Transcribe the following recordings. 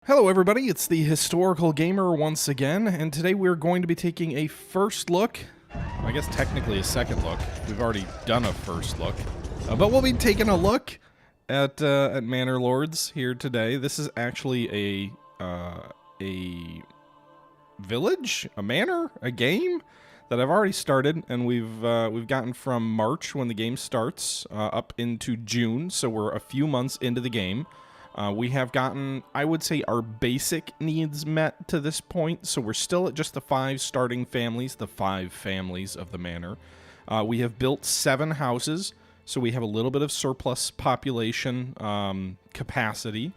Hello everybody, it's the Historical Gamer once again, and today we're going to be taking a first look, I guess technically a second look. We've already done a first look, but we'll be taking a look at Manor Lords here today. This is actually a village, a manor, a game that I've already started, and we've gotten from March when the game starts up into June, so we're a few months into the game. We have gotten, I would say, our basic needs met to this point, so we're still at just the 5 starting families, the 5 families of the manor. We have built 7 houses, so we have a little bit of surplus population capacity,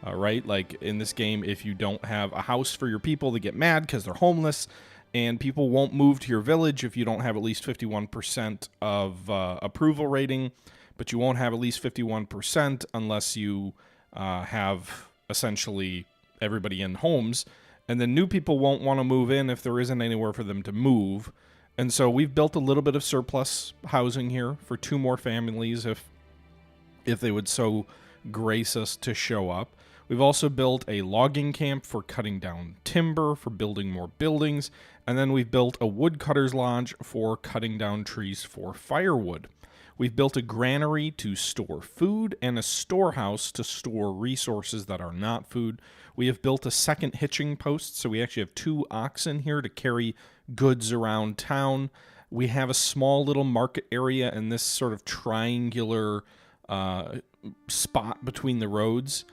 right? Like in this game, if you don't have a house for your people, they get mad because they're homeless, and people won't move to your village if you don't have at least 51% of approval rating, but you won't have at least 51% unless you have essentially everybody in homes, and then new people won't want to move in if there isn't anywhere for them to move. And so we've built a little bit of surplus housing here for 2 more families if they would so grace us to show up. We've also built a logging camp for cutting down timber, for building more buildings, and then we've built a woodcutter's lodge for cutting down trees for firewood. We've built a granary to store food and a storehouse to store resources that are not food. We have built a second hitching post, so we actually have 2 oxen here to carry goods around town. We have a small little market area in this sort of triangular spot between the roads,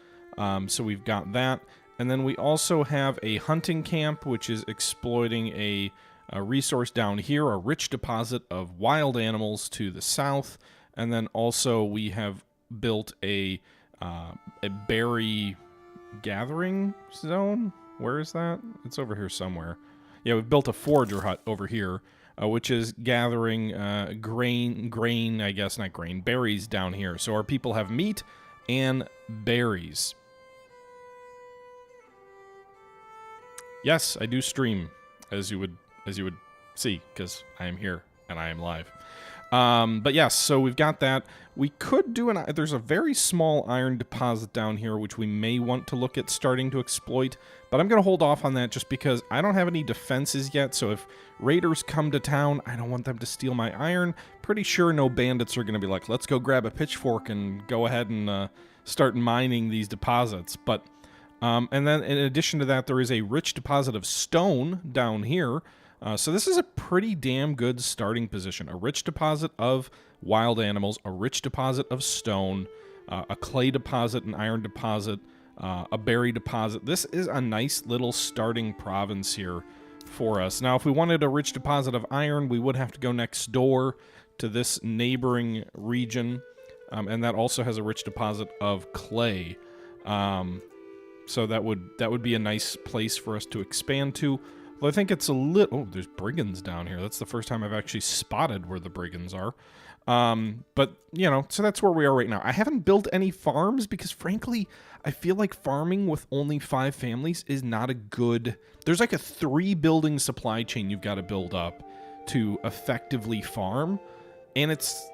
so we've got that. And then we also have a hunting camp, which is exploiting a resource down here, a rich deposit of wild animals to the south, and then also we have built a berry gathering zone. Where is that? It's over here somewhere. Yeah, we've built a forager hut over here, which is gathering grain, I guess, not grain, berries down here. So our people have meat and berries. Yes, I do stream, as you would see, because I am here and I am live. But yes, so we've got that. We could do there's a very small iron deposit down here, which we may want to look at starting to exploit, but I'm going to hold off on that just because I don't have any defenses yet, so if raiders come to town, I don't want them to steal my iron. Pretty sure no bandits are going to be like, let's go grab a pitchfork and go ahead and start mining these deposits. But and then in addition to that, there is a rich deposit of stone down here. So this is a pretty damn good starting position. A rich deposit of wild animals, a rich deposit of stone, a clay deposit, an iron deposit, a berry deposit. This is a nice little starting province here for us. Now, if we wanted a rich deposit of iron, we would have to go next door to this neighboring region, and that also has a rich deposit of clay. So that would be a nice place for us to expand to. Well, I think it's a little... Oh, there's brigands down here. That's the first time I've actually spotted where the brigands are. But, you know, so that's where we are right now. I haven't built any farms because, frankly, I feel like farming with only 5 families is not a good... There's like a 3-building supply chain you've got to build up to effectively farm. And it's,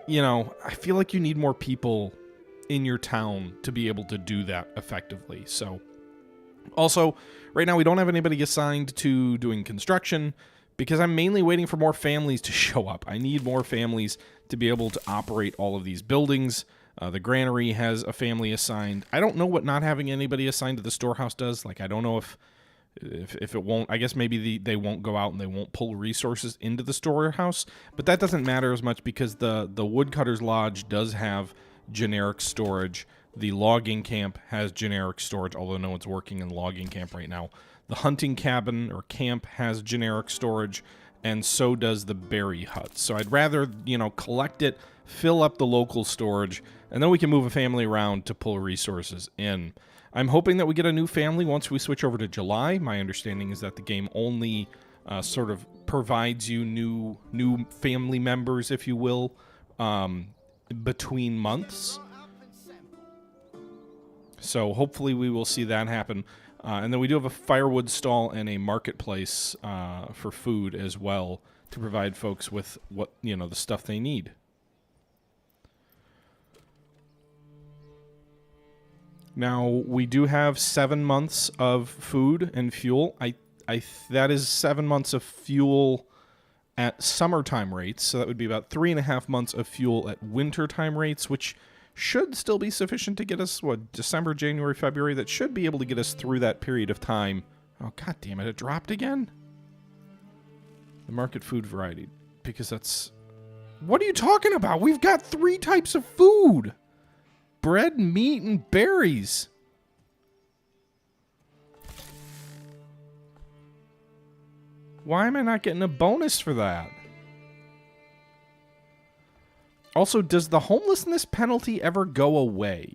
you know, I feel like you need more people in your town to be able to do that effectively. So... Also, right now we don't have anybody assigned to doing construction because I'm mainly waiting for more families to show up. I need more families to be able to operate all of these buildings. The granary has a family assigned. I don't know what not having anybody assigned to the storehouse does. Like, I don't know if it won't. I guess maybe they won't go out and they won't pull resources into the storehouse, but that doesn't matter as much because the woodcutter's lodge does have generic storage. The logging camp has generic storage, although no one's working in the logging camp right now. The hunting cabin or camp has generic storage, and so does the berry hut. So I'd rather, you know, collect it, fill up the local storage, and then we can move a family around to pull resources in. I'm hoping that we get a new family once we switch over to July. My understanding is that the game only sort of provides you new family members, if you will, between months. So hopefully we will see that happen. And then we do have a firewood stall and a marketplace for food as well to provide folks with what, you know, the stuff they need. Now, we do have 7 months of food and fuel. That is 7 months of fuel at summertime rates, so that would be about 3.5 months of fuel at wintertime rates, which should still be sufficient to get us, December, January, February? That should be able to get us through that period of time. Oh, god damn it, it dropped again? The market food variety, because that's... What are you talking about? We've got 3 types of food! Bread, meat, and berries. Why am I not getting a bonus for that? Also, does the homelessness penalty ever go away?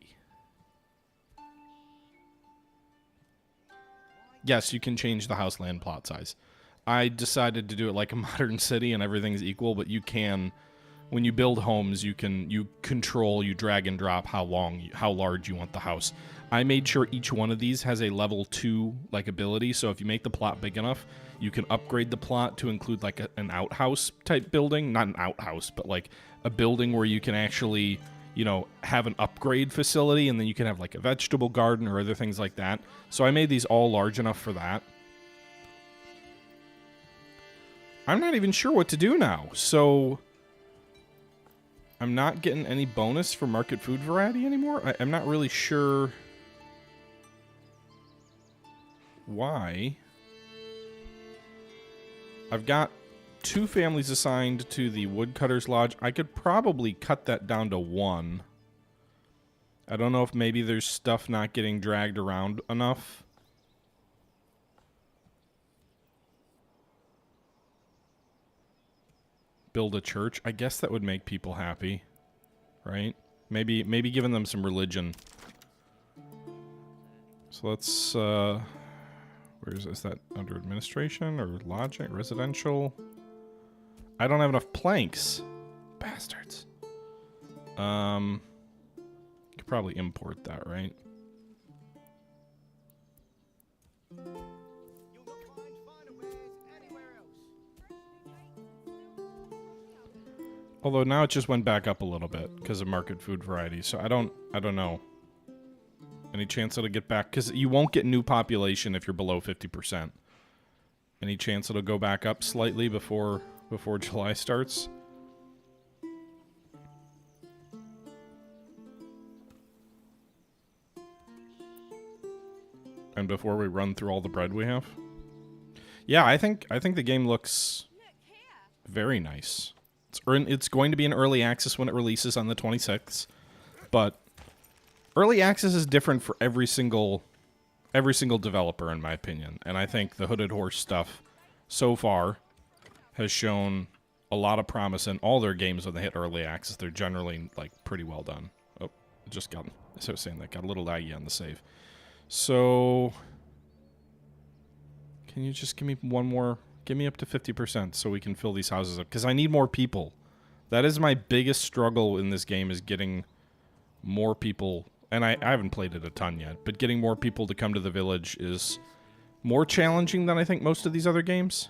Yes, you can change the house land plot size. I decided to do it like a modern city and everything's equal, but you can, when you build homes, you control, you drag and drop how large you want the house. I made sure each one of these has a level 2 like ability, so if you make the plot big enough, you can upgrade the plot to include like an outhouse type building. Not an outhouse, but like a building where you can actually, you know, have an upgrade facility, and then you can have like a vegetable garden or other things like that. So I made these all large enough for that. I'm not even sure what to do now, so I'm not getting any bonus for market food variety anymore. I'm not really sure why. I've got 2 families assigned to the Woodcutter's Lodge. I could probably cut that down to 1. I don't know if maybe there's stuff not getting dragged around enough. Build a church. I guess that would make people happy, right? Maybe giving them some religion. So let's, where is that under administration or logic, residential? I don't have enough planks. Bastards. Could probably import that, right? Although now it just went back up a little bit because of market food variety. So I don't know. Any chance it'll get back? Because you won't get new population if you're below 50%. Any chance it'll go back up slightly before July starts? And before we run through all the bread we have? Yeah, I think the game looks very nice. It's going to be in early access when it releases on the 26th, but early access is different for every single developer, in my opinion. And I think the Hooded Horse stuff so far has shown a lot of promise in all their games when they hit early access. They're generally like pretty well done. Oh, it just got, as I was saying, that got a little laggy on the save. So can you just give me one more? Give me up to 50% so we can fill these houses up. Because I need more people. That is my biggest struggle in this game, is getting more people. And I haven't played it a ton yet. But getting more people to come to the village is more challenging than I think most of these other games.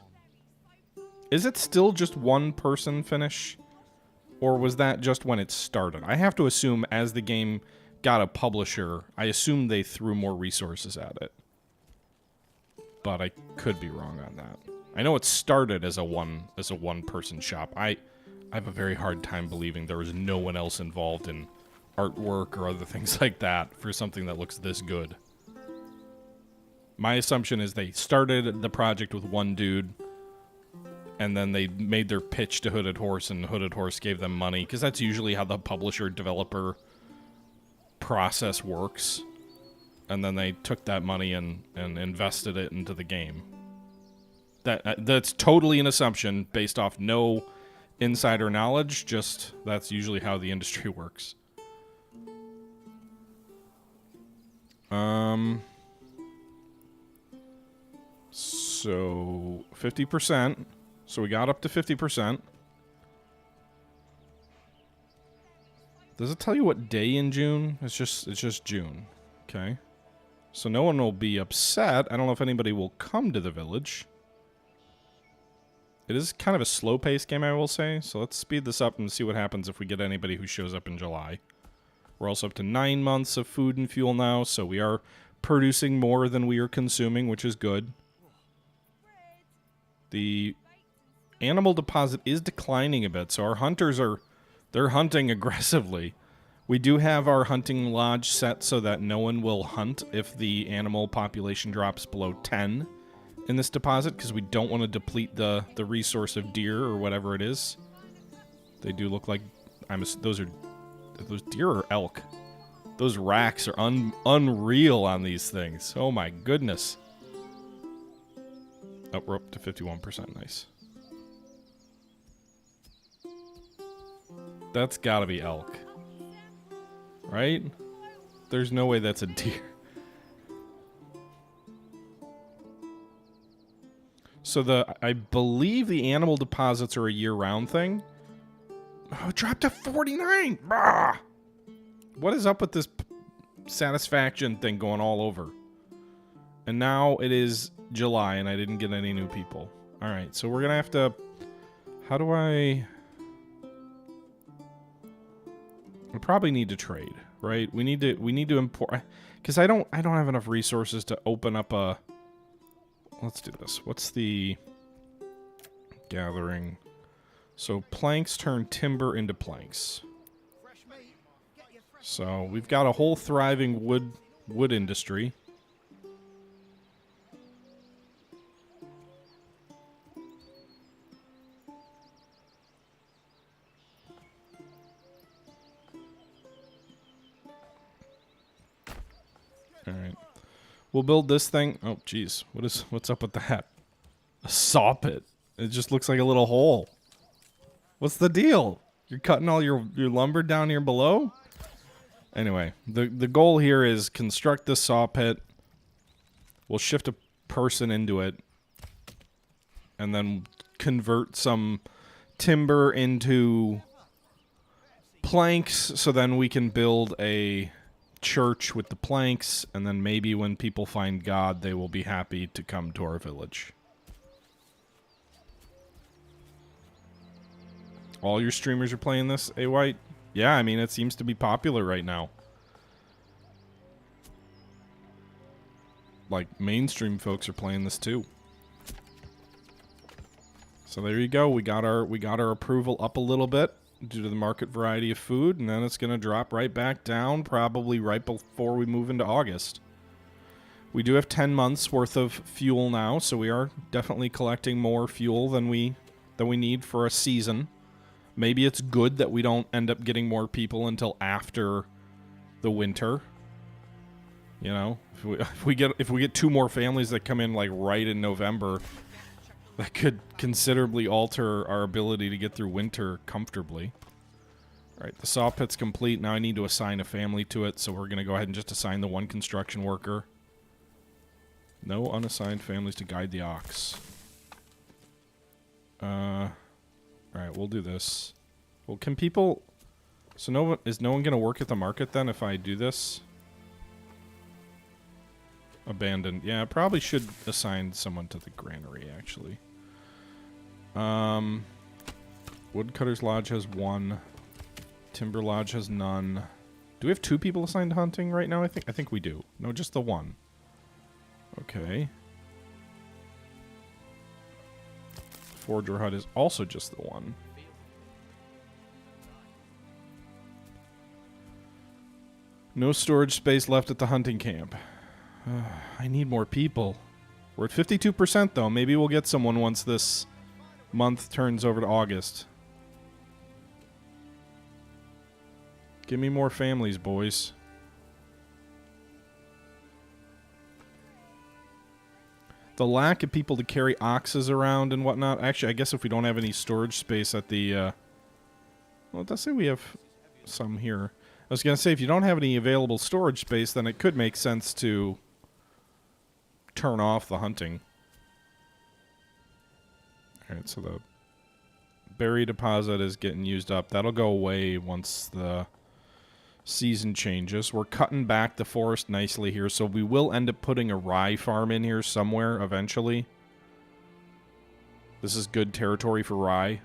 Is it still just one person finish? Or was that just when it started? I have to assume as the game got a publisher, I assume they threw more resources at it. But I could be wrong on that. I know it started as a one-person shop. I have a very hard time believing there was no one else involved in artwork or other things like that for something that looks this good. My assumption is they started the project with one dude, and then they made their pitch to Hooded Horse, and Hooded Horse gave them money, because that's usually how the publisher-developer process works. And then they took that money and invested it into the game. That's totally an assumption based off no insider knowledge, just that's usually how the industry works. So 50%. So we got up to 50%. Does it tell you what day in June? It's just June. Okay. So no one will be upset. I don't know if anybody will come to the village. It is kind of a slow-paced game, I will say. So let's speed this up and see what happens if we get anybody who shows up in July. We're also up to 9 months of food and fuel now, so we are producing more than we are consuming, which is good. The animal deposit is declining a bit, so our hunters they're hunting aggressively. We do have our hunting lodge set so that no one will hunt if the animal population drops below 10 in this deposit, because we don't want to deplete the resource of deer or whatever it is. They do look like those deer or elk. Those racks are unreal on these things. Oh my goodness. Oh, we're up to 51%. Nice. That's gotta be elk. Right? There's no way that's a deer. So I believe the animal deposits are a year-round thing. Oh, it dropped to 49! Bah! What is up with this satisfaction thing going all over? And now it is July and I didn't get any new people. Alright, so we're gonna have to... How do I probably need to trade, right? We need to import, because I don't have enough resources to open up a... Let's do this. What's the gathering? So planks turn timber into planks. So we've got a whole thriving wood industry. All right. We'll build this thing. Oh, geez. What's up with that? A saw pit. It just looks like a little hole. What's the deal? You're cutting all your lumber down here below? Anyway, the goal here is construct this saw pit. We'll shift a person into it. And then convert some timber into planks, so then we can build a church with the planks, and then maybe when people find God, they will be happy to come to our village. All your streamers are playing this, A-White? Yeah, I mean, it seems to be popular right now. Like, mainstream folks are playing this too. So there you go. We got our approval up a little bit due to the market variety of food, and then it's going to drop right back down probably right before we move into August. We do have 10 months worth of fuel now, so we are definitely collecting more fuel than we need for a season. Maybe it's good that we don't end up getting more people until after the winter. You know, if we get 2 more families that come in like right in November, that could considerably alter our ability to get through winter comfortably. Alright, the saw pit's complete. Now I need to assign a family to it, so we're going to go ahead and just assign the 1 construction worker. No unassigned families to guide the ox. Alright, we'll do this. Well, can people... So is no one going to work at the market then if I do this? Abandoned. Yeah, I probably should assign someone to the granary, actually. Woodcutter's Lodge has 1. Timber Lodge has none. Do we have 2 people assigned to hunting right now? I think we do. No, just the 1. Okay. Forger Hut is also just the 1. No storage space left at the hunting camp. I need more people. We're at 52% though. Maybe we'll get someone once this month turns over to August. Give me more families, boys. The lack of people to carry oxes around and whatnot. Actually, I guess if we don't have any storage space at the... well, it does say we have some here. I was going to say, if you don't have any available storage space, then it could make sense to turn off the hunting. Alright, so the berry deposit is getting used up. That'll go away once the season changes. We're cutting back the forest nicely here, so we will end up putting a rye farm in here somewhere eventually. This is good territory for rye.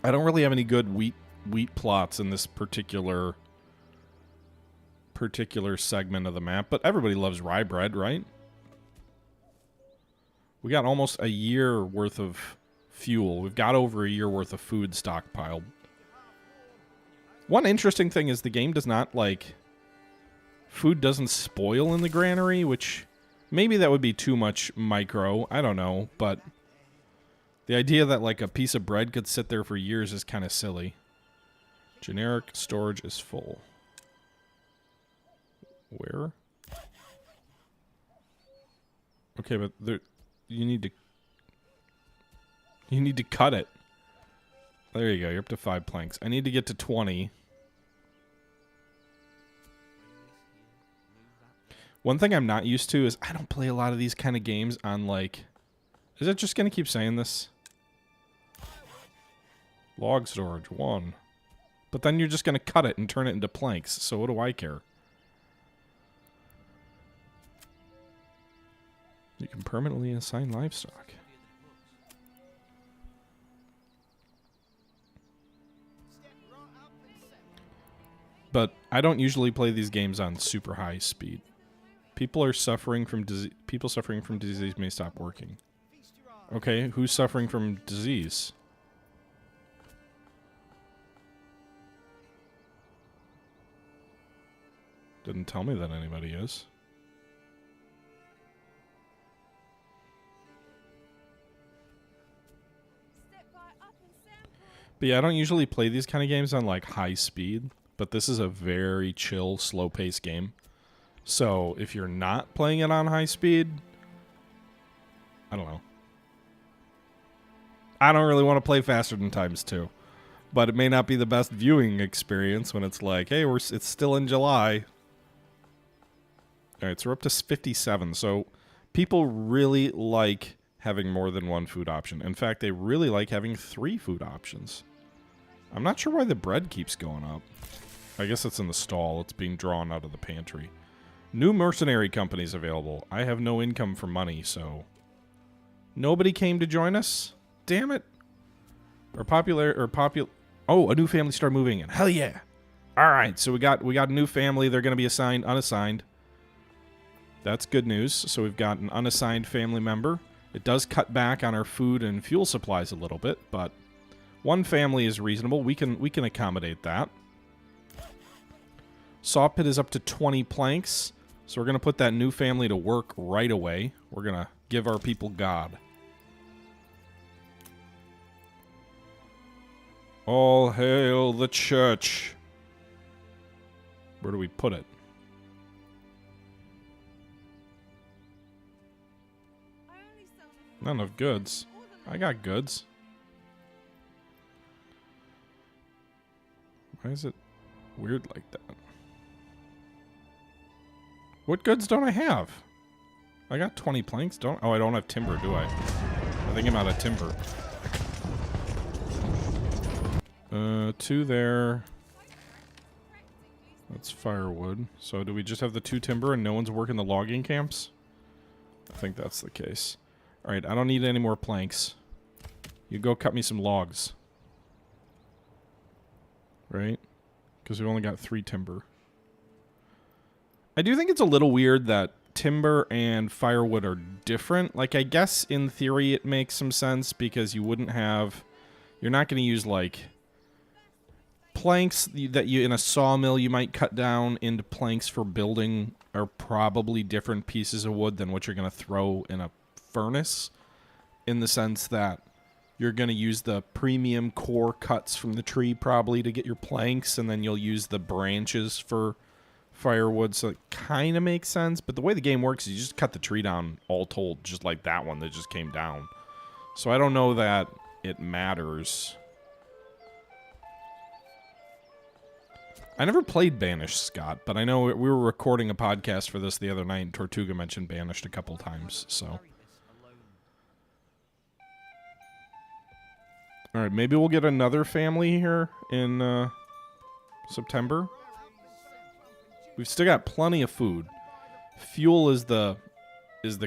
I don't really have any good wheat plots in this particular particular segment of the map, but everybody loves rye bread, right? We got almost a year worth of fuel. We've got over a year worth of food stockpiled. One interesting thing is the game does not, like... Food doesn't spoil in the granary, which... Maybe that would be too much micro. I don't know, but... The idea that, like, a piece of bread could sit there for years is kind of silly. Generic storage is full. Where? Okay, but there... You need to cut it. There you go. You're up to 5 planks. I need to get to 20. One thing I'm not used to is I don't play a lot of these kind of games on, like... Is it just going to keep saying this? Log storage, 1. But then you're just going to cut it and turn it into planks, so what do I care? You can permanently assign livestock. But I don't usually play these games on super high speed. People suffering from disease may stop working. Okay, who's suffering from disease? Didn't tell me that anybody is. But yeah, I don't usually play these kind of games on like high speed, but this is a very chill, slow-paced game. So if you're not playing it on high speed, I don't know. I don't really want to play faster than ×2, but it may not be the best viewing experience when it's like, hey, it's still in July. All right, so we're up to 57. So people really like having more than one food option. In fact, they really like having 3 food options. I'm not sure why the bread keeps going up. I guess it's in the stall. It's being drawn out of the pantry. New mercenary companies available. I have no income from money, so... Nobody came to join us? Damn it. Oh, a new family started moving in. Hell yeah. Alright, so we got a new family. They're going to be assigned, unassigned. That's good news. So we've got an unassigned family member. It does cut back on our food and fuel supplies a little bit, but... One family is reasonable. We can accommodate that. Saw pit is up to 20 planks. So we're going to put that new family to work right away. We're going to give our people God. All hail the church. Where do we put it? Not enough goods. I got goods. Why is it weird like that? What goods don't I have? I got 20 planks. Oh, I don't have timber, do I? I think I'm out of timber. 2 there. That's firewood. So do we just have the 2 timber and no one's working the logging camps? I think that's the case. Alright, I don't need any more planks. You go cut me some logs. Right? Because we've only got 3 timber. I do think it's a little weird that timber and firewood are different. Like, I guess in theory it makes some sense because you wouldn't have... You're not going to use, like... Planks that you, in a sawmill, you might cut down into planks for building are probably different pieces of wood than what you're going to throw in a furnace. In the sense that you're going to use the premium core cuts from the tree probably to get your planks, and then you'll use the branches for firewood, so it kind of makes sense. But the way the game works is you just cut the tree down all told, just like that one that just came down. So I don't know that it matters. I never played Banished, Scott, but I know we were recording a podcast for this the other night, and Tortuga mentioned Banished a couple times, so... Alright, maybe we'll get another family here in September. We've still got plenty of food. Fuel is the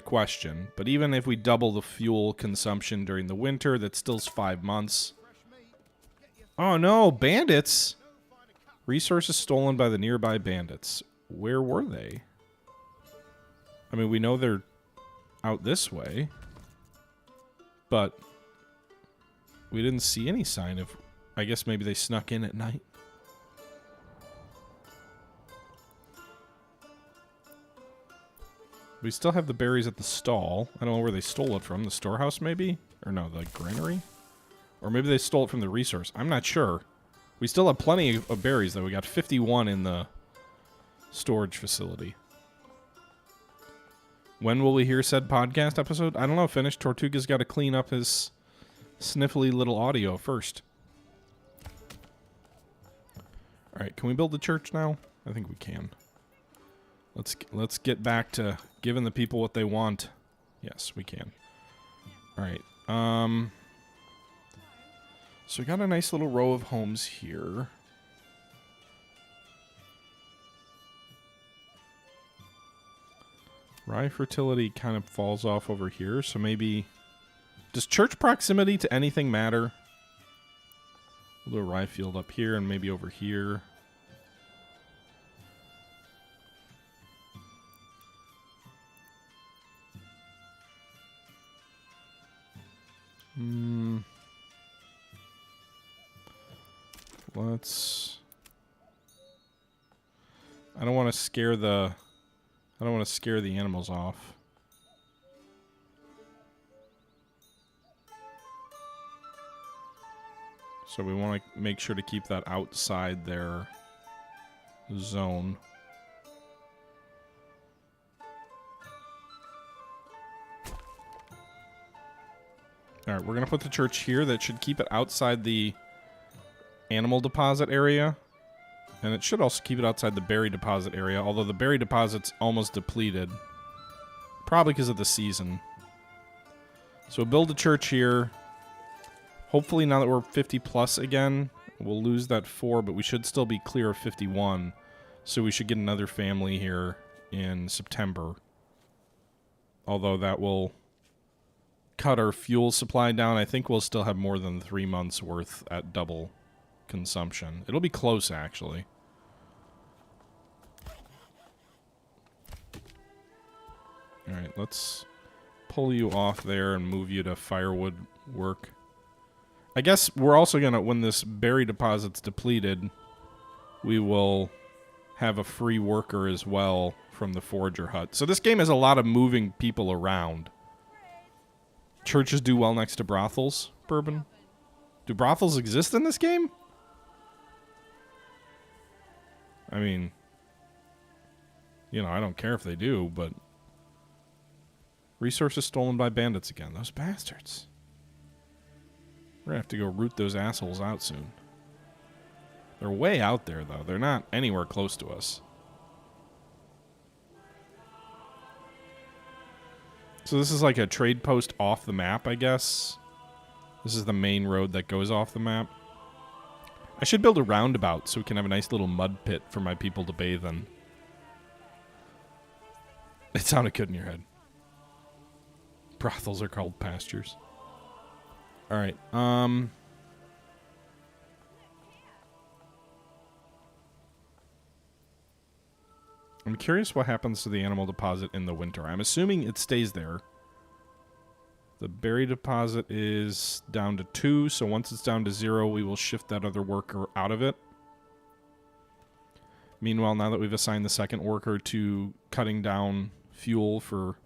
question, but even if we double the fuel consumption during the winter, that still's 5 months. Oh no, bandits! Resources stolen by the nearby bandits. where were they? I mean, we know they're out this way, but we didn't see any sign of... I guess maybe they snuck in at night. We still have the berries at the stall. I don't know where they stole it from. The storehouse, maybe? Or no, the granary? Or maybe they stole it from the resource. I'm not sure. We still have plenty of berries, though. We got 51 in the storage facility. When will we hear said podcast episode? I don't know. Finish. Tortuga's got to clean up his sniffly little audio first. Alright, can we build the church now? I think we can. Let's get back to giving the people what they want. Yes, we can. Alright. So we got a nice little row of homes here. Rye fertility kind of falls off over here, so maybe... Does church proximity to anything matter? We'll do a rye field up here and maybe over here. Let's... I don't want to scare the animals off. So we want to make sure to keep that outside their zone. Alright, we're going to put the church here. That should keep it outside the animal deposit area. And it should also keep it outside the berry deposit area, although the berry deposit's almost depleted. Probably because of the season. So we'll build a church here. Hopefully now that we're 50 plus again, we'll lose that 4, but we should still be clear of 51. So we should get another family here in September. Although that will cut our fuel supply down. I think we'll still have more than 3 months worth at double consumption. It'll be close, actually. Alright, let's pull you off there and move you to firewood work. I guess we're also gonna, when this berry deposit's depleted, we will have a free worker as well from the forager hut. So this game has a lot of moving people around. Churches do well next to brothels, Bourbon. Do brothels exist in this game? I mean, you know, I don't care if they do, but... Resources stolen by bandits again. Those bastards. We're gonna have to go root those assholes out soon. They're way out there, though. They're not anywhere close to us. So this is like a trade post off the map, I guess. This is the main road that goes off the map. I should build a roundabout so we can have a nice little mud pit for my people to bathe in. It sounded good in your head. Brothels are called pastures. Alright, I'm curious what happens to the animal deposit in the winter. I'm assuming it stays there. The berry deposit is down to 2, so once it's down to 0, we will shift that other worker out of it. Meanwhile, now that we've assigned the second worker to cutting down fuel for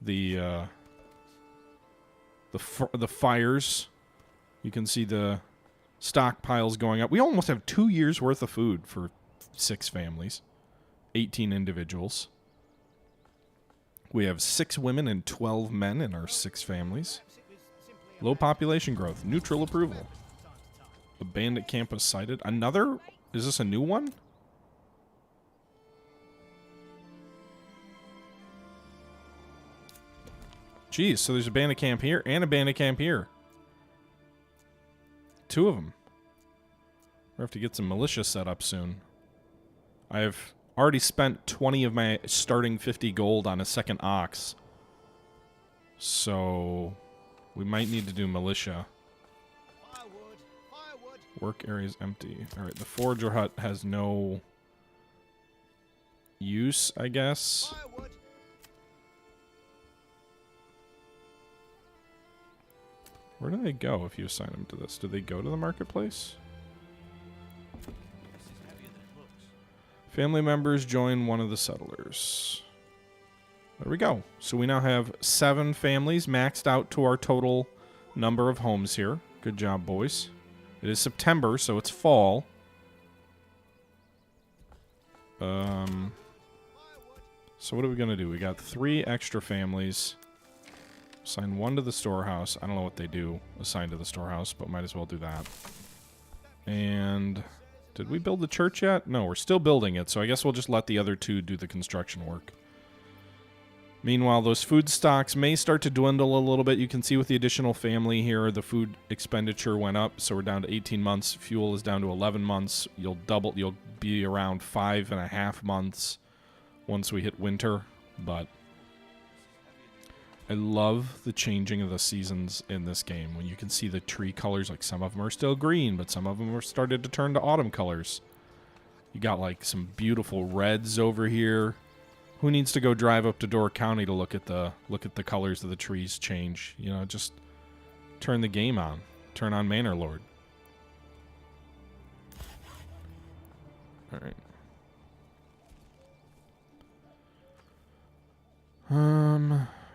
the fires, you can see the stockpiles going up. We almost have 2 years worth of food for 6 families, 18 individuals. We have 6 women and 12 men in our 6 families. Low population growth, neutral approval. A bandit camp was sighted. Another? Is this a new one? Jeez, so there's a bandit camp here and a bandit camp here. 2 of them. We have to get some militia set up soon. I have already spent 20 of my starting 50 gold on a second ox. So we might need to do militia. Work area is empty. Alright, the forager hut has no use, I guess. Where do they go if you assign them to this? Do they go to the marketplace? Family members join one of the settlers. There we go. So we now have 7 families maxed out to our total number of homes here. Good job, boys. It is September, so it's fall. So what are we going to do? We got 3 extra families. Assign 1 to the storehouse. I don't know what they do assigned to the storehouse, but might as well do that. And did we build the church yet? No, we're still building it, so I guess we'll just let the other 2 do the construction work. Meanwhile, those food stocks may start to dwindle a little bit. You can see with the additional family here, the food expenditure went up, so we're down to 18 months. Fuel is down to 11 months. You'll be around 5.5 months once we hit winter, but I love the changing of the seasons in this game. When you can see the tree colors, like some of them are still green, but some of them are started to turn to autumn colors. You got like some beautiful reds over here. Who needs to go drive up to Door County to look at the colors of the trees change? You know, just turn the game on. Turn on Manor Lord. All right.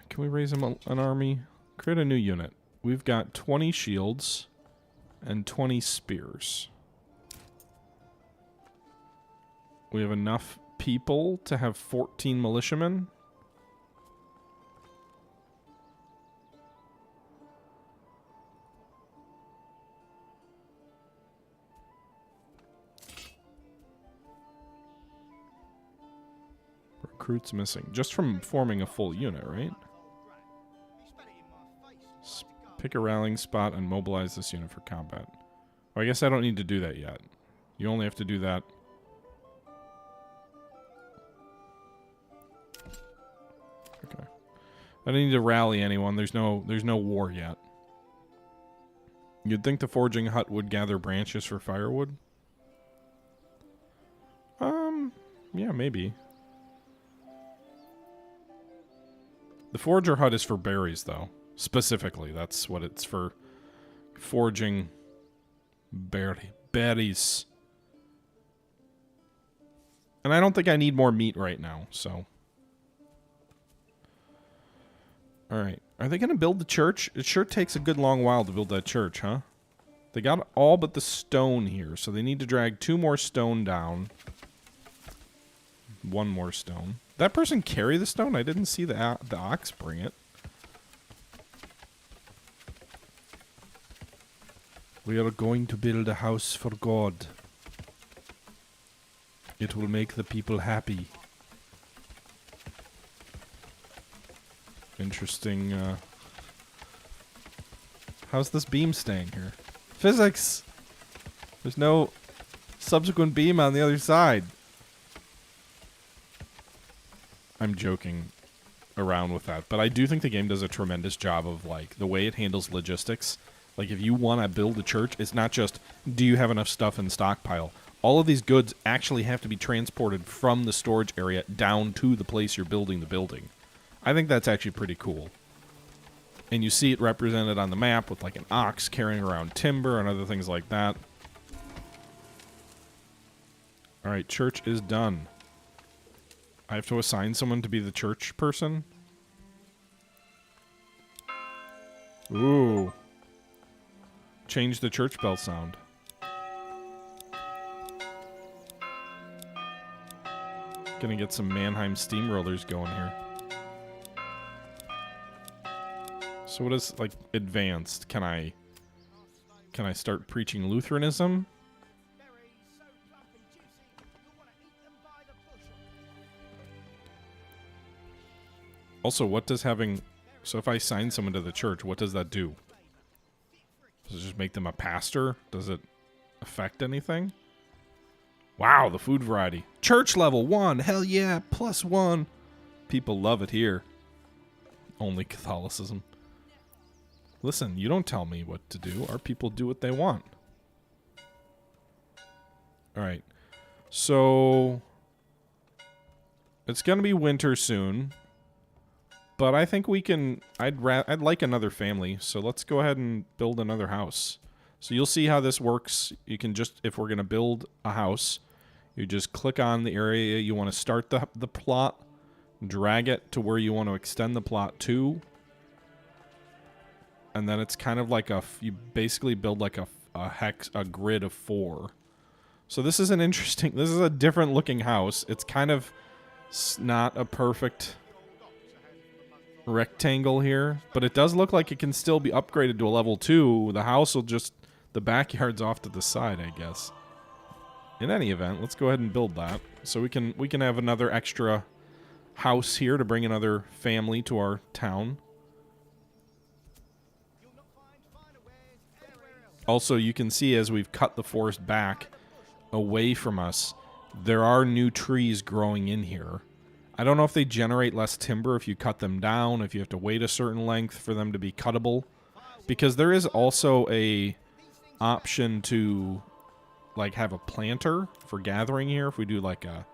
Can we raise an army? Create a new unit. We've got 20 shields and 20 spears. We have enough people to have 14 militiamen. Recruits missing. Just from forming a full unit, right? Pick a rallying spot and mobilize this unit for combat. Oh, I guess I don't need to do that yet. You only have to do that. Okay. I don't need to rally anyone. There's no war yet. You'd think the forging hut would gather branches for firewood. Yeah, maybe. The forager hut is for berries, though. Specifically, that's what it's for. Foraging berries. And I don't think I need more meat right now, so. Alright. Are they going to build the church? It sure takes a good long while to build that church, huh? They got all but the stone here, so they need to drag 2 more stone down. 1 more stone. That person carry the stone? I didn't see the ox bring it. We are going to build a house for God. It will make the people happy. Interesting, how's this beam staying here? Physics! There's no subsequent beam on the other side. I'm joking around with that, but I do think the game does a tremendous job of, like, the way it handles logistics. Like, if you want to build a church, it's not just, do you have enough stuff in stockpile? All of these goods actually have to be transported from the storage area down to the place you're building the building. I think that's actually pretty cool. And you see it represented on the map with, like, an ox carrying around timber and other things like that. Alright, church is done. I have to assign someone to be the church person. Ooh. Change the church bell sound. Gonna get some Mannheim steamrollers going here. So what is, like, advanced? Can I start preaching Lutheranism? Also, what does having... So if I sign someone to the church, what does that do? Does it just make them a pastor? Does it affect anything? Wow, the food variety. Church level 1! Hell yeah, +1! People love it here. Only Catholicism. Listen, you don't tell me what to do. Our people do what they want. Alright. So... It's going to be winter soon. But I think we can... I'd like another family, so let's go ahead and build another house. So you'll see how this works. You can just... If we're going to build a house, you just click on the area you want to start the plot, drag it to where you want to extend the plot to, and then it's kind of like a... You basically build like a grid of 4. So this is an interesting... This is a different looking house. It's kind of not a perfect rectangle here, but it does look like it can still be upgraded to a level 2. The house will just... The backyard's off to the side, I guess. In any event, let's go ahead and build that. So we can have another extra house here to bring another family to our town. Also, you can see as we've cut the forest back away from us, there are new trees growing in here. I don't know if they generate less timber if you cut them down, if you have to wait a certain length for them to be cuttable. Because there is also a option to like have a planter for gathering here. If we do like a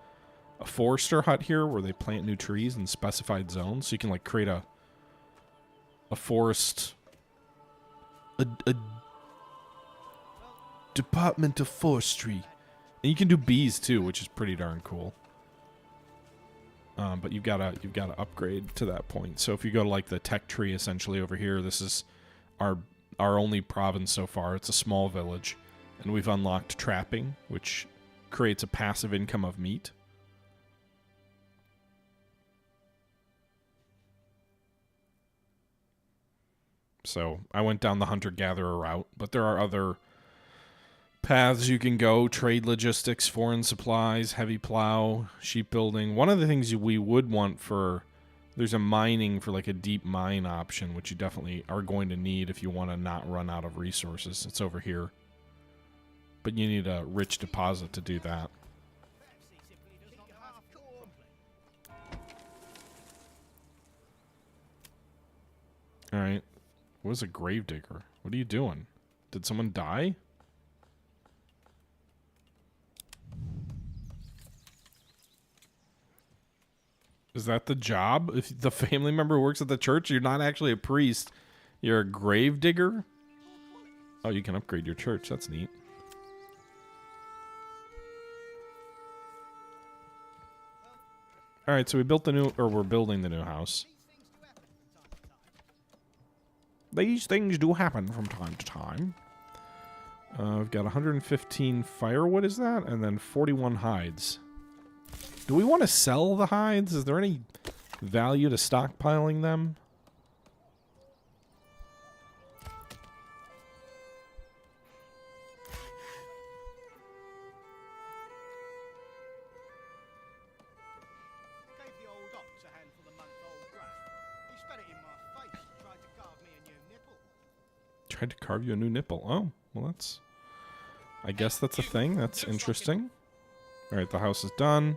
forester hut here where they plant new trees in specified zones. So you can like create a forest... A department of forestry. And you can do bees too, which is pretty darn cool. But you've got to upgrade to that point. So if you go to like the tech tree essentially over here, this is our only province so far. It's a small village, and we've unlocked trapping, which creates a passive income of meat. So I went down the hunter-gatherer route, but there are other paths you can go: trade logistics, foreign supplies, heavy plow, sheep building. One of the things we would want for... There's a mining for like a deep mine option, which you definitely are going to need if you want to not run out of resources. It's over here. But you need a rich deposit to do that. Alright. What is a gravedigger? What are you doing? Did someone die? Is that the job? If the family member works at the church, you're not actually a priest. You're a grave digger? Oh, you can upgrade your church. That's neat. Alright, so we built the new... Or we're building the new house. These things do happen from time to time. We've got 115 firewood, is that? And then 41 hides. Do we want to sell the hides? Is there any value to stockpiling them? Tried to carve you a new nipple. Oh, well that's... I guess that's a thing. That's interesting. Alright, the house is done.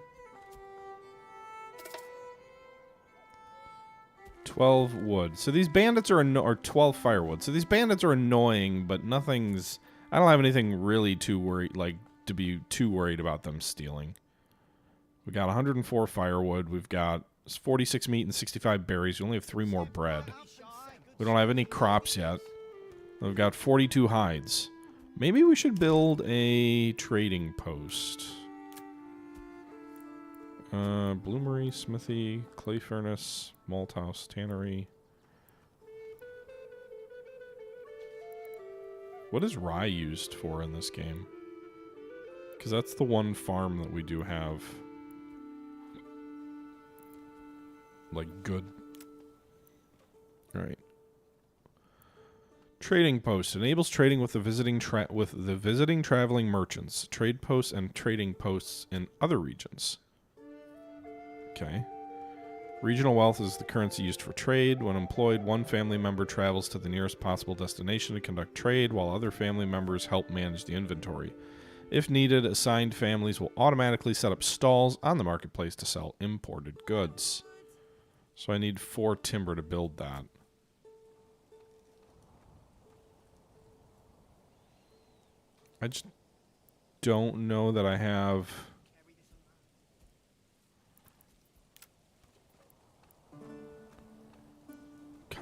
12 wood. So these bandits are... or 12 firewood. So these bandits are annoying, but nothing's... I don't have anything really too worried... Like, to be too worried about them stealing. We got 104 firewood. We've got 46 meat and 65 berries. We only have 3 more bread. We don't have any crops yet. We've got 42 hides. Maybe we should build a trading post. Bloomery, smithy, clay furnace, malt house, tannery. What is rye used for in this game? Because that's the one farm that we do have. Like, good. Alright. Trading post enables trading with the visiting traveling merchants. Trade posts and trading posts in other regions. Okay. Regional wealth is the currency used for trade. When employed, one family member travels to the nearest possible destination to conduct trade, while other family members help manage the inventory. If needed, assigned families will automatically set up stalls on the marketplace to sell imported goods. So I need 4 timber to build that. I just don't know that I have...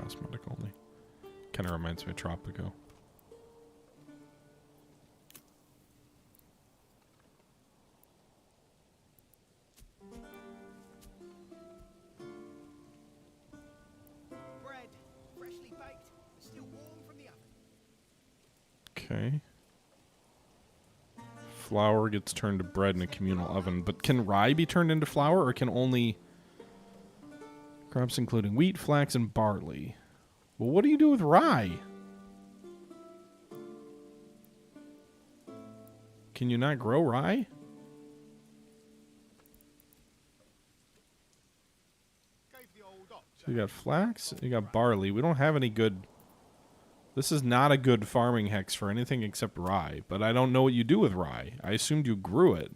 cosmetic only. Kind of reminds me of Tropico. Bread, freshly baked, still warm from the oven. Okay. Flour gets turned to bread in a communal oven. But can rye be turned into flour, or can only crops including wheat, flax, and barley? Well, what do you do with rye? Can you not grow rye? So you got flax, you got barley. We don't have any good... This is not a good farming hex for anything except rye, but I don't know what you do with rye. I assumed you grew it.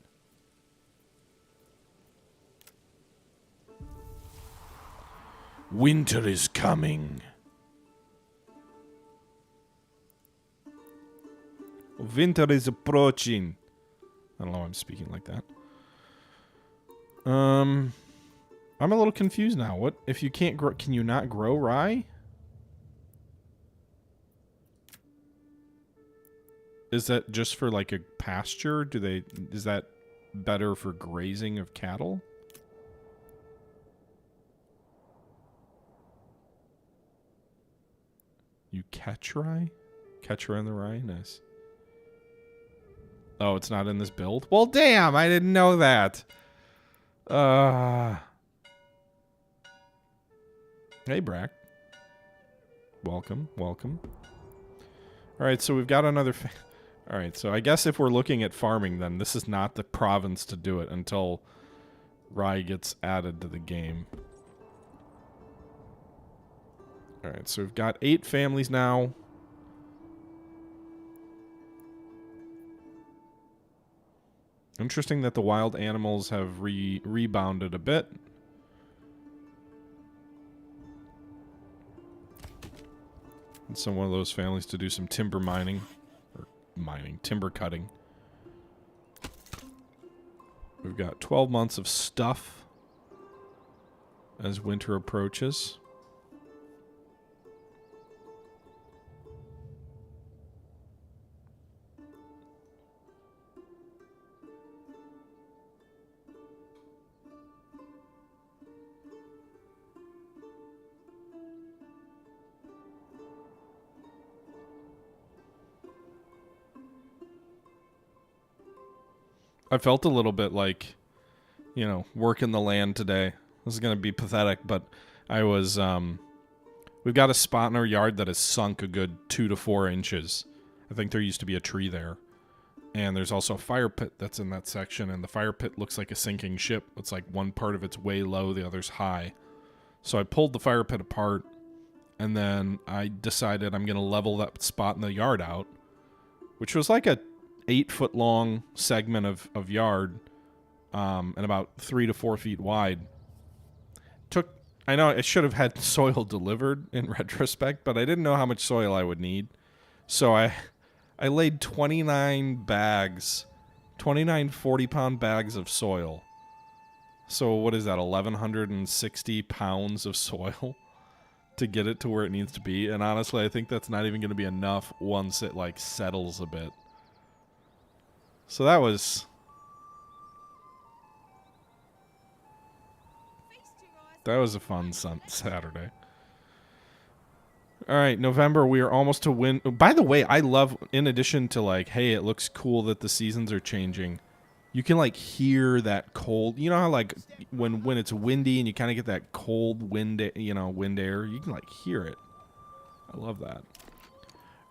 Winter is coming. Winter is approaching. I don't know why I'm speaking like that. I'm a little confused now. What if you can't grow? Can you not grow rye? Is that just for like a pasture? Is that better for grazing of cattle? You catch rye? Catch rye in the rye? Nice. Oh, it's not in this build? Well, damn, I didn't know that. Hey, Brack. Welcome, welcome. Alright, so we've got another... Alright, so I guess if we're looking at farming, then this is not the province to do it until rye gets added to the game. Alright, so we've got 8 families now. Interesting that the wild animals have rebounded a bit. And so one of those families to do some timber mining. Or mining, timber cutting. We've got 12 months of stuff as winter approaches. I felt a little bit like, you know, working the land today. This is going to be pathetic, but I was, we've got a spot in our yard that has sunk a good 2 to 4 inches. I think there used to be a tree there. And there's also a fire pit that's in that section, and the fire pit looks like a sinking ship. It's like one part of it's way low, the other's high. So I pulled the fire pit apart, and then I decided I'm going to level that spot in the yard out, which was like a 8-foot long segment of yard, and about 3 to 4 feet wide. I know I should have had soil delivered in retrospect, but I didn't know how much soil I would need. So I laid 29 bags, 29 40-pound bags of soil. So what is that, 1,160 pounds of soil to get it to where it needs to be? And honestly, I think that's not even going to be enough once it like settles a bit. So that was... That was a fun Saturday. Alright, November, we are almost to win... By the way, I love, in addition to like, hey, it looks cool that the seasons are changing, you can like hear that cold... You know how like when it's windy and you kind of get that cold wind air, you can like hear it. I love that.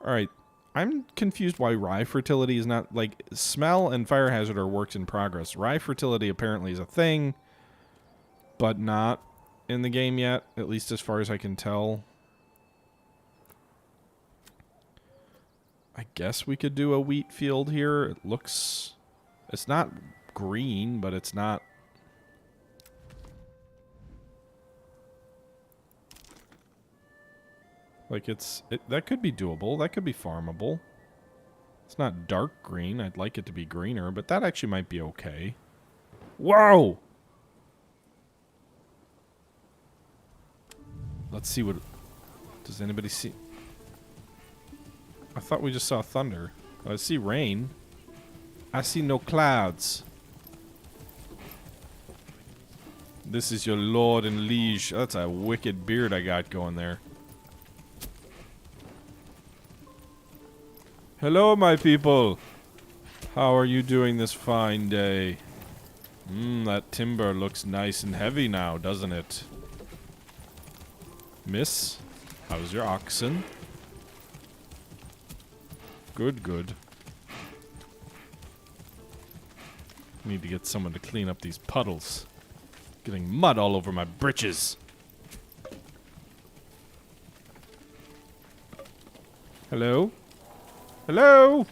Alright. I'm confused why rye fertility is not, like, smell and fire hazard are works in progress. Rye fertility apparently is a thing, but not in the game yet, at least as far as I can tell. I guess we could do a wheat field here. It looks... It's not green, but it's not... Like, that could be doable. That could be farmable. It's not dark green. I'd like it to be greener, but that actually might be okay. Whoa! Let's see what... Does anybody see? I thought we just saw thunder. I see rain. I see no clouds. This is your lord and liege. That's a wicked beard I got going there. Hello, my people. How are you doing this fine day? That timber looks nice and heavy now, doesn't it? Miss, how's your oxen? Good, good. Need to get someone to clean up these puddles. Getting mud all over my britches. Hello? Hello?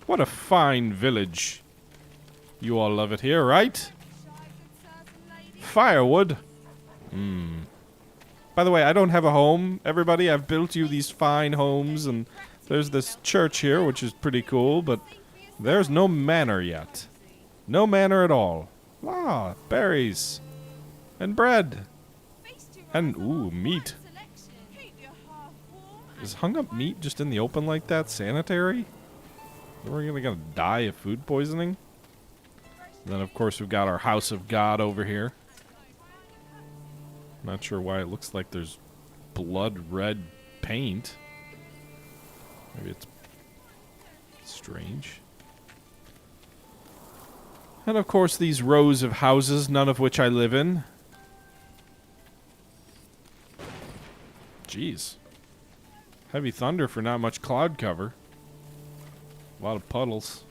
What a fine village. You all love it here, right? Firewood? By the way, I don't have a home, everybody. I've built you these fine homes, and there's this church here, which is pretty cool, but there's no manor yet. No manor at all. Ah, berries. And bread. And, ooh, meat. Is hung up meat just in the open like that sanitary? We're gonna die of food poisoning? And then, of course, we've got our House of God over here. Not sure why it looks like there's blood red paint. Maybe it's strange. And, of course, these rows of houses, none of which I live in. Jeez. Heavy thunder for not much cloud cover. A lot of puddles.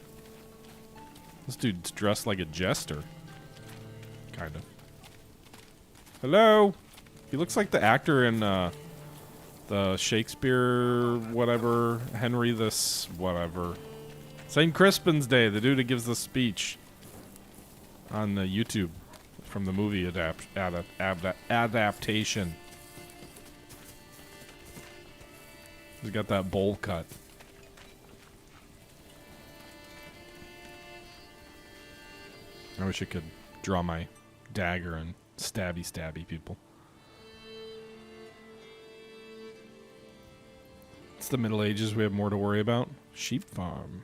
This dude's dressed like a jester. Kind of. Hello? He looks like the actor in the Shakespeare whatever, Henry this whatever. St. Crispin's Day, the dude that gives the speech on the YouTube from the movie adaptation. He's got that bowl cut. I wish I could draw my dagger and stabby people. It's the Middle Ages. We have more to worry about. Sheep farm.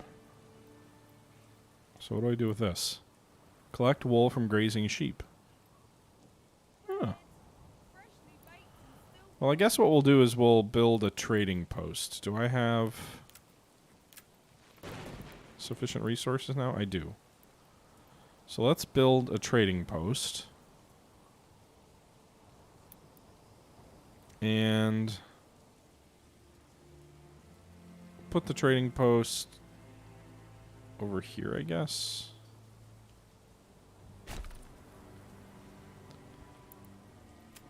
So what do I do with this? Collect wool from grazing sheep. Huh. Well, I guess what we'll do is we'll build a trading post. Do I have sufficient resources now? I do. So let's build a trading post. And put the trading post over here, I guess.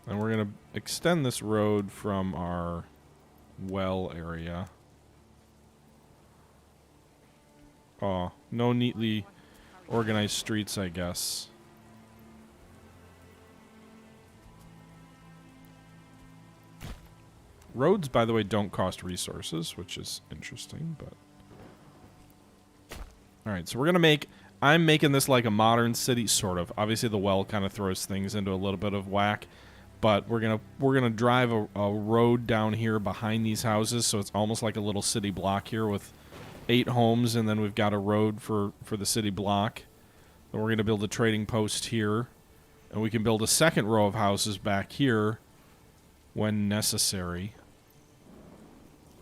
And we're going to extend this road from our well area. Oh, no neatly organized streets, I guess. Roads, by the way, don't cost resources, which is interesting, but... Alright, so we're gonna make... I'm making this like a modern city, sort of. Obviously, the well kind of throws things into a little bit of whack, but we're gonna drive a road down here behind these houses, so it's almost like a little city block here with 8 homes, and then we've got a road for the city block. Then we're gonna build a trading post here, and we can build a second row of houses back here when necessary.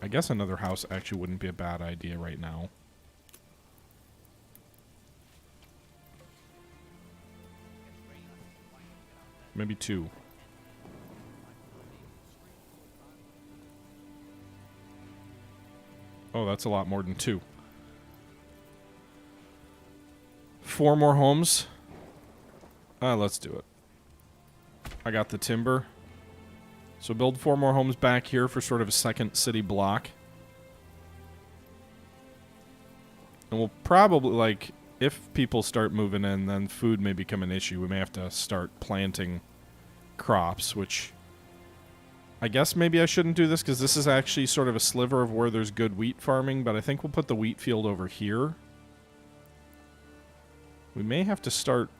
I guess another house actually wouldn't be a bad idea right now. Maybe 2. Oh, that's a lot more than 2. 4 more homes. Let's do it. I got the timber. So build 4 more homes back here for sort of a second city block. And we'll probably, like, if people start moving in, then food may become an issue. We may have to start planting crops, which I guess maybe I shouldn't do this because this is actually sort of a sliver of where there's good wheat farming, but I think we'll put the wheat field over here. We may have to start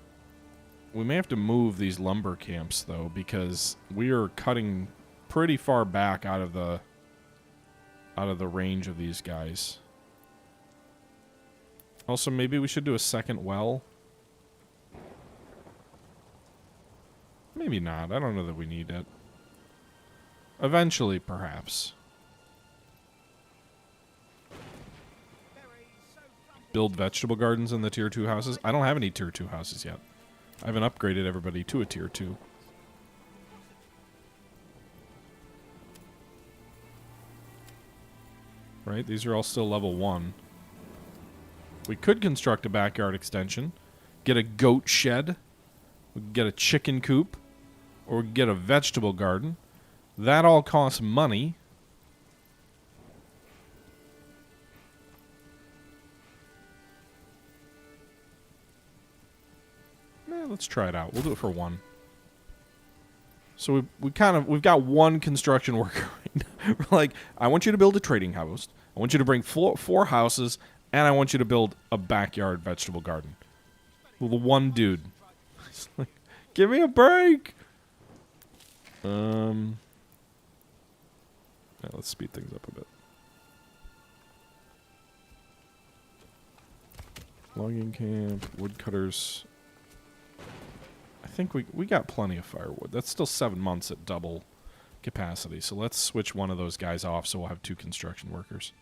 We may have to move these lumber camps, though, because we are cutting pretty far back out of the range of these guys. Also, maybe we should do a second well. Maybe not. I don't know that we need it. Eventually, perhaps. Build vegetable gardens in the tier 2 houses. I don't have any tier 2 houses yet. I haven't upgraded everybody to a tier 2. Right? These are all still level 1. We could construct a backyard extension. Get a goat shed. We could get a chicken coop. Or we could get a vegetable garden. That all costs money. Let's try it out. We'll do it for 1. So we've got one construction worker right now. We're like, I want you to build a trading house. I want you to bring 4 houses, and I want you to build a backyard vegetable garden. Well, the one dude. He's like, give me a break. Yeah, let's speed things up a bit. Logging camp, woodcutters. I think we got plenty of firewood. That's still 7 months at double capacity. So let's switch one of those guys off so we'll have 2 construction workers.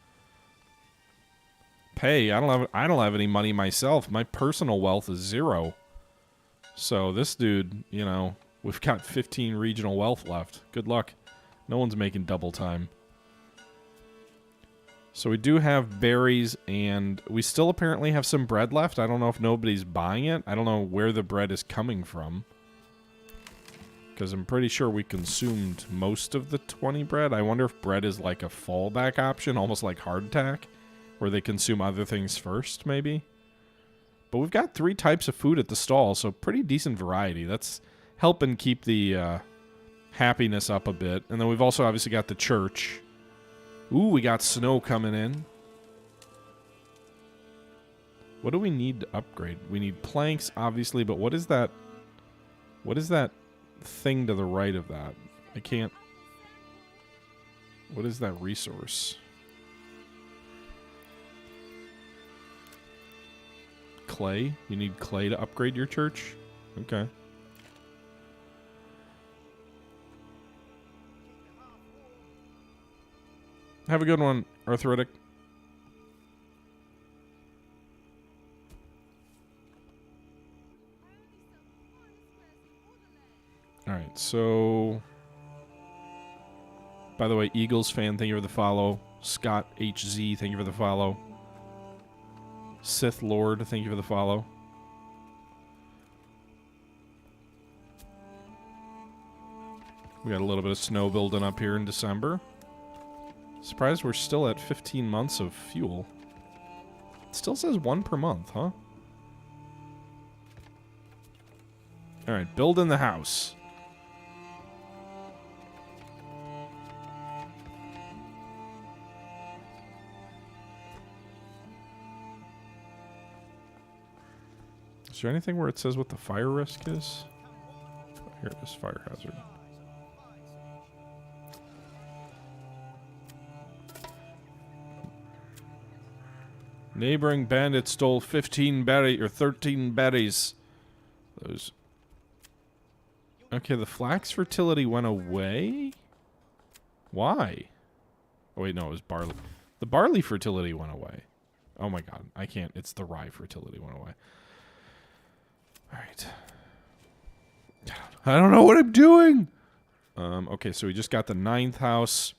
Pay, I don't have any money myself. My personal wealth is 0. So this dude, you know, we've got 15 regional wealth left. Good luck. No one's making double time. So we do have berries, and we still apparently have some bread left. I don't know if nobody's buying it. I don't know where the bread is coming from. Because I'm pretty sure we consumed most of the 20 bread. I wonder if bread is like a fallback option, almost like hardtack, where they consume other things first, maybe. But we've got 3 types of food at the stall, so pretty decent variety. That's helping keep the happiness up a bit. And then we've also obviously got the church. Ooh, we got snow coming in. What do we need to upgrade? We need planks, obviously, but what is that? What is that thing to the right of that? I can't... What is that resource? Clay? You need clay to upgrade your church? Okay. Have a good one, Arthritic. Alright, so... By the way, Eagles fan, thank you for the follow. Scott HZ, thank you for the follow. Sith Lord, thank you for the follow. We got a little bit of snow building up here in December. Surprised we're still at 15 months of fuel. It still says 1 per month, huh? Alright, building the house. Is there anything where it says what the fire risk is? Here it is, fire hazard. Neighboring bandits stole 13 berries. Those. Okay, the flax fertility went away? Why? Oh wait, no, it was barley. The barley fertility went away. Oh my god, I can't. It's the rye fertility went away. Alright. I don't know what I'm doing! Okay, so we just got the 9th house.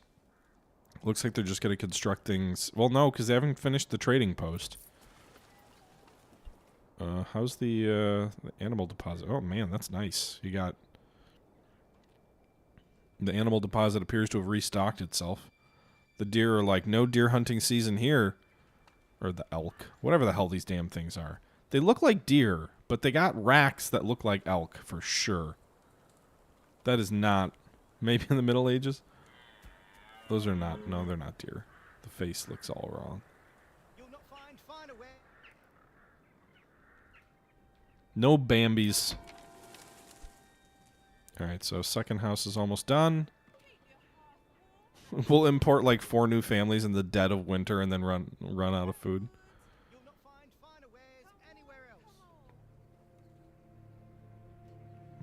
Looks like they're just going to construct things. Well, no, because they haven't finished the trading post. How's the animal deposit? Oh, man, that's nice. You got... The animal deposit appears to have restocked itself. The deer are like, no deer hunting season here. Or the elk. Whatever the hell these damn things are. They look like deer, but they got racks that look like elk, for sure. That is not... Maybe in the Middle Ages? Those are not... No, they're not deer. The face looks all wrong. You'll not find finer wear. No Bambis. Alright, so second house is almost done. We'll import like 4 new families in the dead of winter and then run out of food. You'll not find finer wares anywhere else.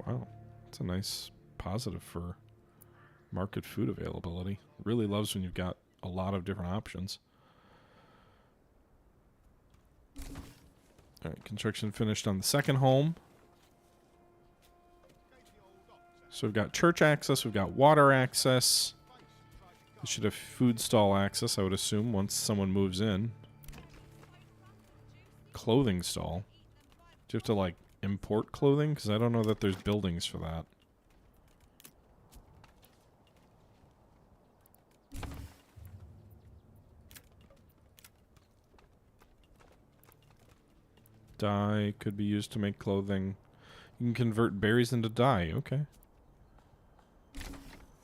Wow. That's a nice positive for market food availability. Really loves when you've got a lot of different options. Alright, construction finished on the second home. So we've got church access, we've got water access. We should have food stall access, I would assume, once someone moves in. Clothing stall. Do you have to, like, import clothing? Because I don't know that there's buildings for that. Dye could be used to make clothing. You can convert berries into dye. Okay.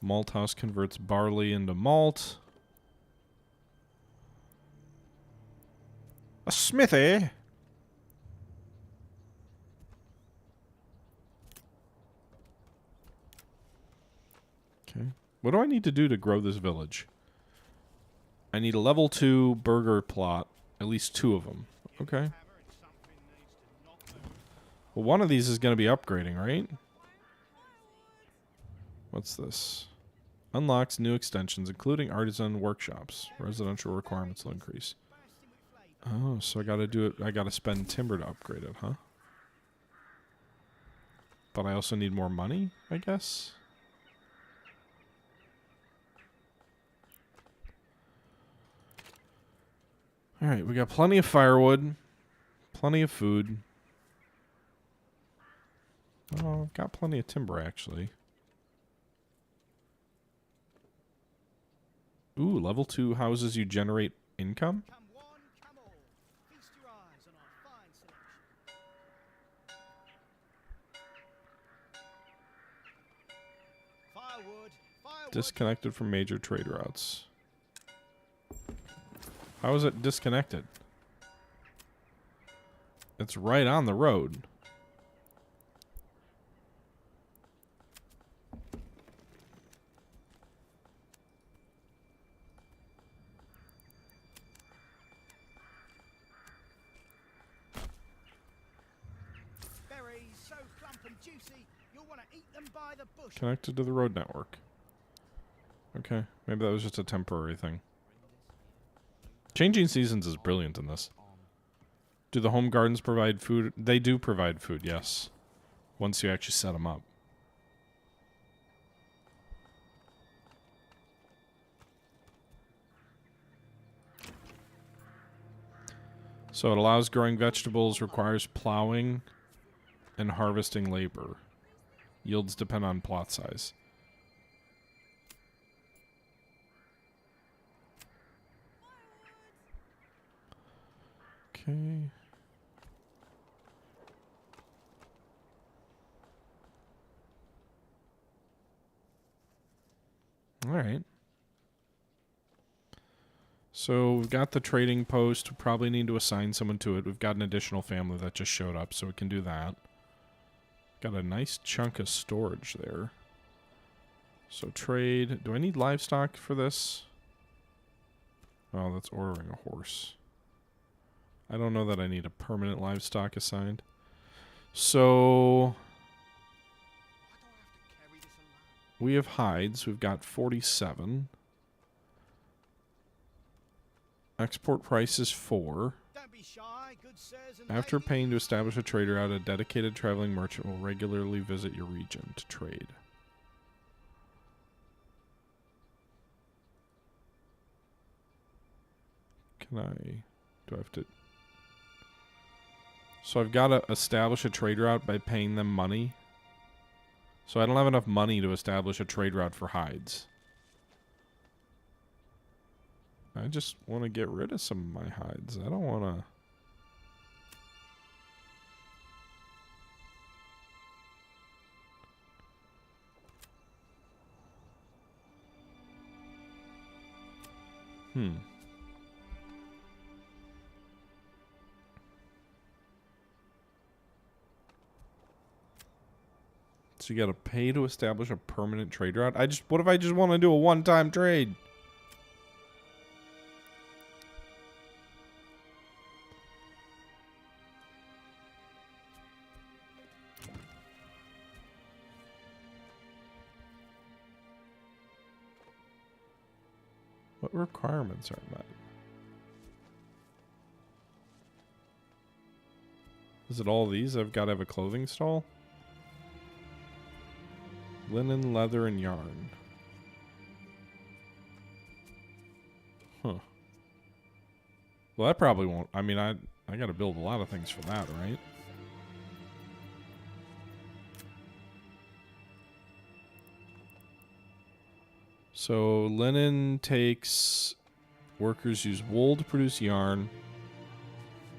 Malt house converts barley into malt. A smithy? Okay. What do I need to do to grow this village? I need a level 2 burger plot. At least 2 of them. Okay. Well, one of these is going to be upgrading, right? What's this? Unlocks new extensions, including artisan workshops. Residential requirements will increase. Oh, so I gotta do it. I gotta spend timber to upgrade it, huh? But I also need more money, I guess? Alright, we got plenty of firewood. Plenty of food. Oh, I've got plenty of timber, actually. Ooh, level 2 houses you generate income? Come one, come all. Feast your eyes on our fine selection. Firewood, firewood. Disconnected from major trade routes. How is it disconnected? It's right on the road. Berries so plump and juicy, you'll want to eat them by the bush. Connected to the road network. Okay, maybe that was just a temporary thing. Changing seasons is brilliant in this. Do the home gardens provide food? They do provide food, yes. Once you actually set them up. So it allows growing vegetables, requires plowing and harvesting labor. Yields depend on plot size. Okay. All right. So we've got the trading post. We probably need to assign someone to it. We've got an additional family that just showed up, so we can do that. Got a nice chunk of storage there. So trade. Do I need livestock for this? Oh, that's ordering a horse. I don't know that I need a permanent livestock assigned. So we have hides. We've got 47. Export price is 4. Don't be shy, good sirs and After ladies. paying to establish a trade route, a dedicated traveling merchant will regularly visit your region to trade. Can I... do I have to... So I've got to establish a trade route by paying them money. So I don't have enough money to establish a trade route for hides. I just want to get rid of some of my hides. I don't want to... So you got to pay to establish a permanent trade route. What if I just want to do a one-time trade? What requirements are met? Is it all these? I've got to have a clothing stall? Linen, leather, and yarn. Huh. Well, that probably won't. I mean, I got to build a lot of things for that, right? So, linen takes... Workers use wool to produce yarn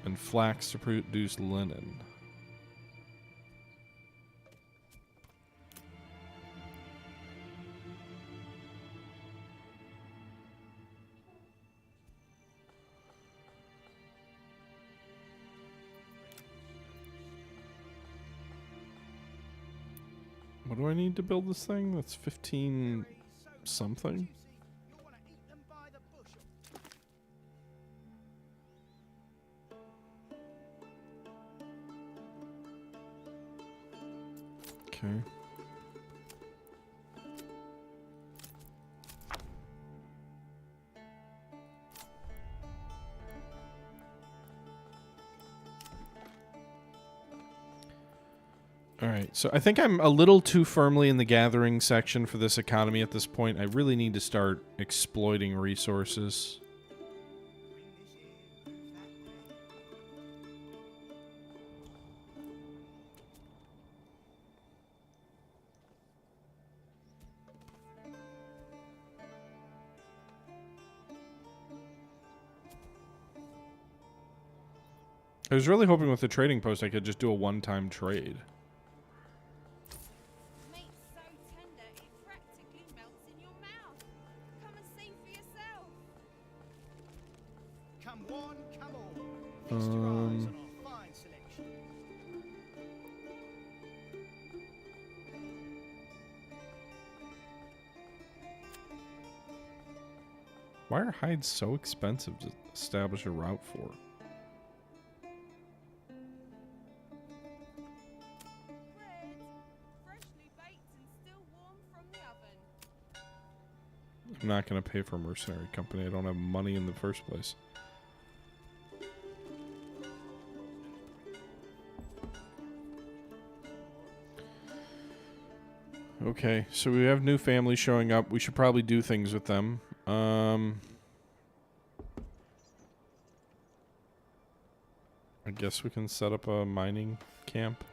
and flax to produce linen. What do I need to build this thing? That's 15 something. You'll want to eat them by the bushel. Okay. All right, so I think I'm a little too firmly in the gathering section for this economy at this point. I really need to start exploiting resources. I was really hoping with the trading post I could just do a one-time trade. Meat's so tender it practically melts in your mouth. Come and see for yourself. Come one, come all. Feast your eyes on our fine selection. Why are hides so expensive to establish a route for? Bread, freshly baked and still warm from the oven. I'm not going to pay for a mercenary company. I don't have money in the first place. Okay, so we have new families showing up. We should probably do things with them. I guess we can set up a mining camp.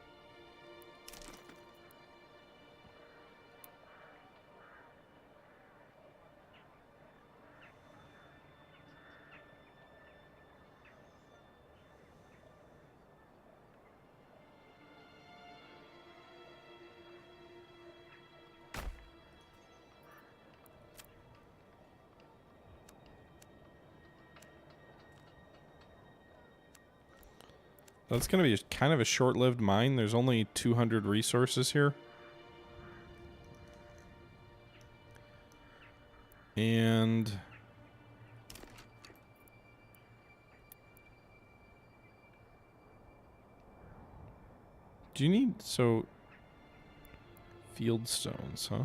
That's going to be kind of a short-lived mine. There's only 200 resources here. And do you need field stones, huh?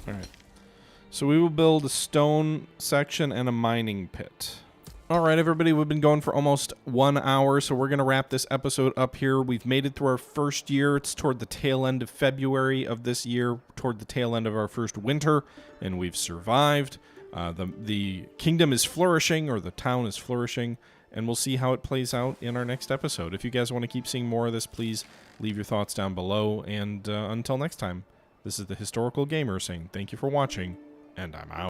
Alright. So we will build a stone section and a mining pit. Alright, everybody, we've been going for almost 1 hour, so we're going to wrap this episode up here. We've made it through our first year. It's toward the tail end of February of this year, toward the tail end of our first winter, and we've survived. The kingdom is flourishing, or the town is flourishing, and we'll see how it plays out in our next episode. If you guys want to keep seeing more of this, please leave your thoughts down below, and until next time. This is the Historical Gamer saying thank you for watching, and I'm out.